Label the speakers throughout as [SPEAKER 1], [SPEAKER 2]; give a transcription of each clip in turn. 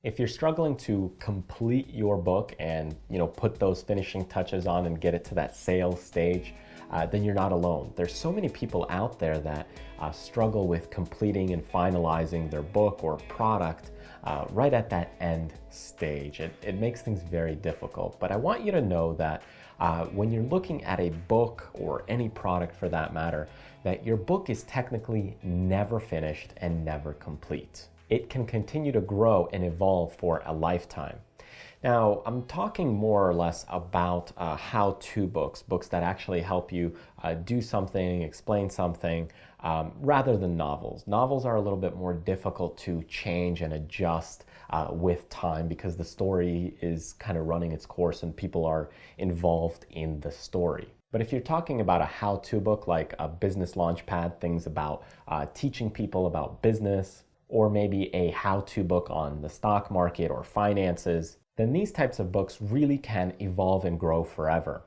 [SPEAKER 1] If you're struggling to complete your book and put those finishing touches on and get it to that sales stage, then you're not alone. There's so many people out there that struggle with completing and finalizing their book or product right at that end stage. It makes things very difficult. But I want you to know that when you're looking at a book or any product for that matter, that your book is technically never finished and never complete. It can continue to grow and evolve for a lifetime. Now, I'm talking more or less about how-to books, books that actually help you do something, explain something, rather than novels. Novels are a little bit more difficult to change and adjust with time because the story is kind of running its course and people are involved in the story. But if you're talking about a how-to book like a business launchpad, things about teaching people about business, or maybe a how-to book on the stock market or finances, then these types of books really can evolve and grow forever.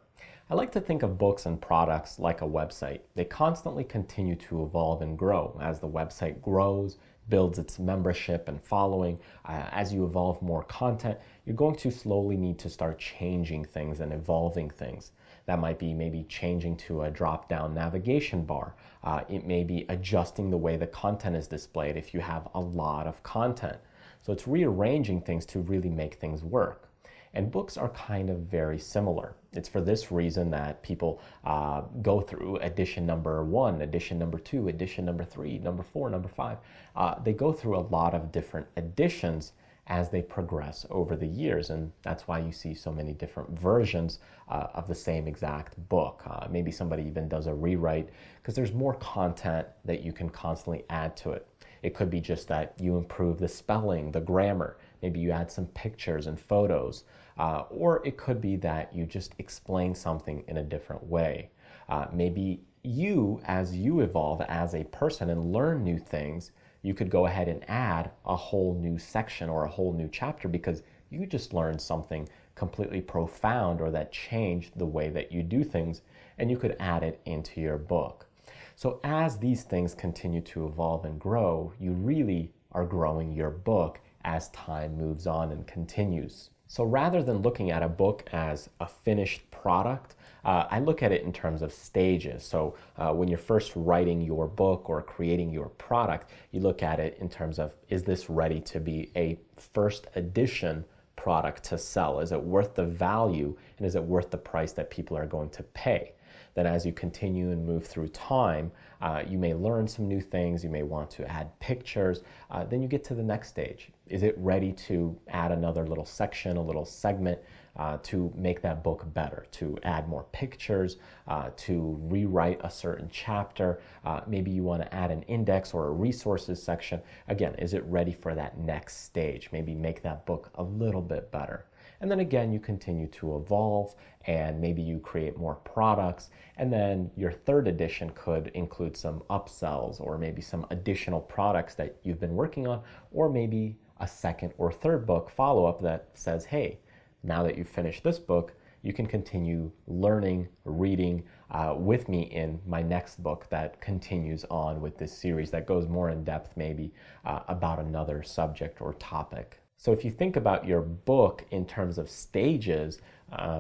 [SPEAKER 1] I like to think of books and products like a website. They constantly continue to evolve and grow as the website grows, builds its membership and following. As you evolve more content, you're going to slowly need to start changing things and evolving things. That might be maybe changing to a drop-down navigation bar. It may be adjusting the way the content is displayed if you have a lot of content. So it's rearranging things to really make things work. And books are kind of very similar. It's for this reason that people go through edition number 1, edition number 2, edition number 3, number 4, number 5. They go through a lot of different editions as they progress over the years, and that's why you see so many different versions of the same exact book. Maybe somebody even does a rewrite because there's more content that you can constantly add to it. It could be just that you improve the spelling, the grammar, maybe you add some pictures and photos, or it could be that you just explain something in a different way. Maybe you, as you evolve as a person and learn new things, you could go ahead and add a whole new section or a whole new chapter because you just learned something completely profound or that changed the way that you do things, and you could add it into your book. So as these things continue to evolve and grow, you really are growing your book as time moves on and continues. So rather than looking at a book as a finished product, I look at it in terms of stages. So when you're first writing your book or creating your product, you look at it in terms of, is this ready to be a first edition product to sell? Is it worth the value, and is it worth the price that people are going to pay? Then as you continue and move through time, you may learn some new things, you may want to add pictures, then you get to the next stage. Is it ready to add another little section, a little segment to make that book better, to add more pictures, to rewrite a certain chapter? Maybe you want to add an index or a resources section. Again, is it ready for that next stage? Maybe make that book a little bit better. And then again, you continue to evolve and maybe you create more products. And then your third edition could include some upsells or maybe some additional products that you've been working on, or maybe a second or third book follow-up that says, hey, now that you've finished this book, you can continue learning, reading with me in my next book that continues on with this series that goes more in depth maybe about another subject or topic. So if you think about your book in terms of stages,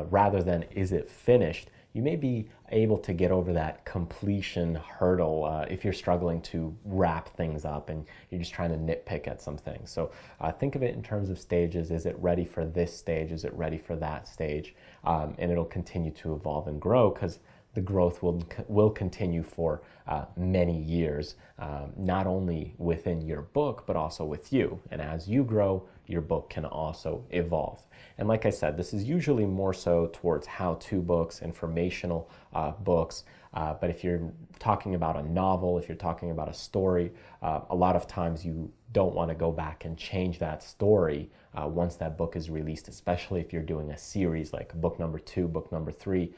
[SPEAKER 1] rather than is it finished, you may be able to get over that completion hurdle if you're struggling to wrap things up and you're just trying to nitpick at some things. So think of it in terms of stages. Is it ready for this stage? Is it ready for that stage? And it'll continue to evolve and grow because the growth will continue for many years, not only within your book, but also with you. And as you grow, your book can also evolve. And like I said, this is usually more so towards how-to books, informational books. But if you're talking about a novel, if you're talking about a story, a lot of times you don't want to go back and change that story once that book is released, especially if you're doing a series like book number 2, book number 3,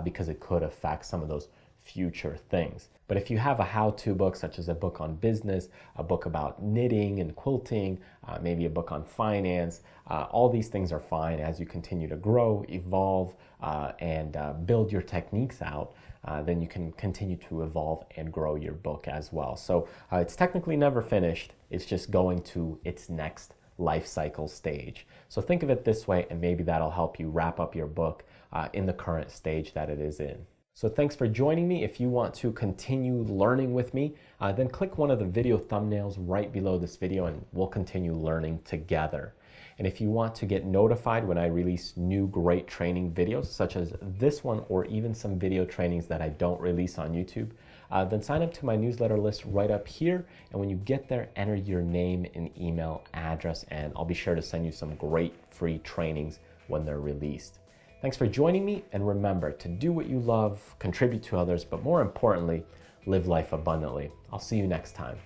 [SPEAKER 1] because it could affect some of those future things. But if you have a how-to book, such as a book on business, a book about knitting and quilting, maybe a book on finance, all these things are fine as you continue to grow, evolve, and build your techniques out. Then you can continue to evolve and grow your book as well. So it's technically never finished. It's just going to its next life cycle stage. So think of it this way, and maybe that'll help you wrap up your book in the current stage that it is in. So thanks for joining me. If you want to continue learning with me, then click one of the video thumbnails right below this video and we'll continue learning together. And if you want to get notified when I release new great training videos, such as this one or even some video trainings that I don't release on YouTube, then sign up to my newsletter list right up here. And when you get there, enter your name and email address, and I'll be sure to send you some great free trainings when they're released. Thanks for joining me, and remember to do what you love, contribute to others, but more importantly, live life abundantly. I'll see you next time.